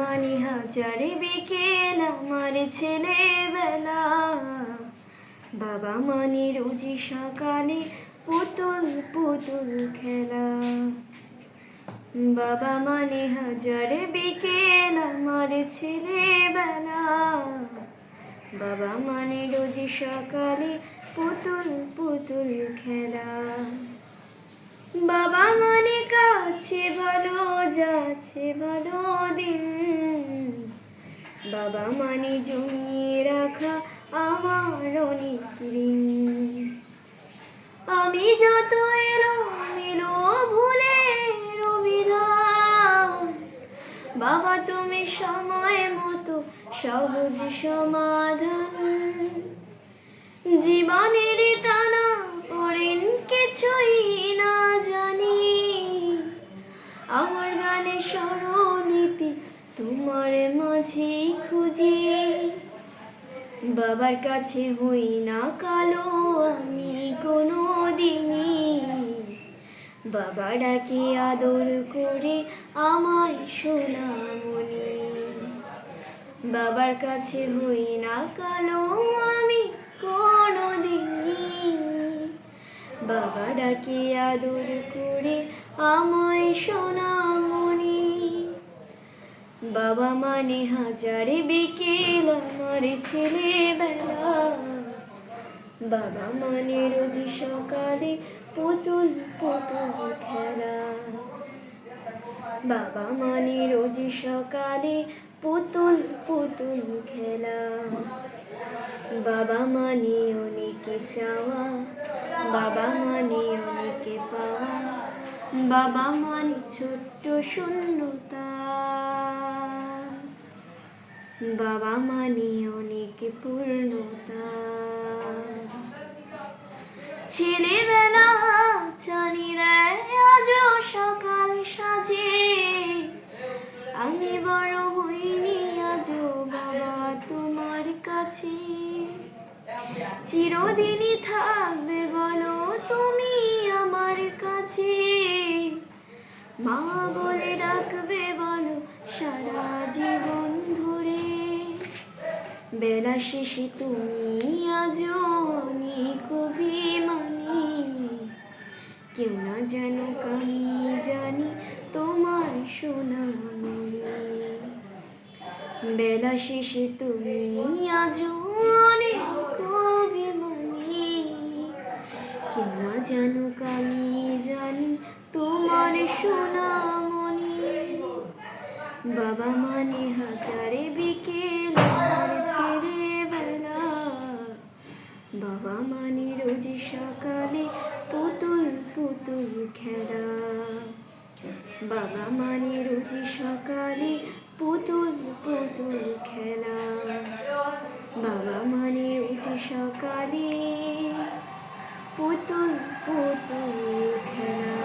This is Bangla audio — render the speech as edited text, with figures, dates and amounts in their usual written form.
মানে হাজার বিকেল আমার ছেলেবেলা, বাবা মানে রোজই সকালে পুতুল পুতুল খেলা। বাবা মানে হাজার বিকেল আমার ছেলেবেলা, বাবা মানে রোজই সকালে পুতুল পুতুল খেলা। বাবা মানে কাছে ভালো যাচ্ছে ভালো দিন, বাবা মানে জমিয়ে রাখা আমার অনেক ঋণ। আমি যত এলো এলো ভুলের অভিধান, বাবা তুমি সময় মতো সহজ সমাধান। জীবনের টানা পড়েন কিছুই না জানি, আমার গানে স্বরলিপি তোমার মাঝে খুঁজি। বাবার কাছে হই না কালো আমি কোনো দিনই, বাবা ডাকে আদর করে আমায় সোনামণি। বাবার কাছে হই না কালো আমি কোনো দিনই, বাবা ডাকে আদর করে আমায় সোনামণি। বাবা মানে হাজার বিকেল আমার ছেলেবেলা, বাবা মানে রোজ সকালে পুতুল পুতুল খেলা। বাবা মানে রোজ সকালে পুতুল পুতুল খেলা। বাবা মানে অনেকে চাওয়া, বাবা মানে অনেকে পাওয়া, বাবা মানে ছোট্ট শূন্যতা। বাবা মানে অনেক পূর্ণতা। ছেলেবেলা জানি দেয় আজও সকাল সাজে, আমি বড় হইনি আজও বাবা তোমার কাছে। চিরদিনই থাকবে বলো তুমি আমার কাছে, মা বলে ডাকবে বলো সারা জীবন ধরে। বেলা শেষে তুমি আজও অনেক অভিমানী, কেউ না জানুক আমি জানি তোমার সোনামণি। বেলা শেষে তুমি আজও অনেক অভিমানী, কেউ না জানুক আমি জানি তোমার সোনামণি। বাবা মানে হাজার বিকেল আমার ছেলেবেলা, বাবা মানে রোজ সকালে পুতুল পুতুল খেলা। বাবা মানে রোজ সকালে পুতুল পুতুল খেলা। বাবা মানে রোজ সকালে পুতুল পুতুল খেলা।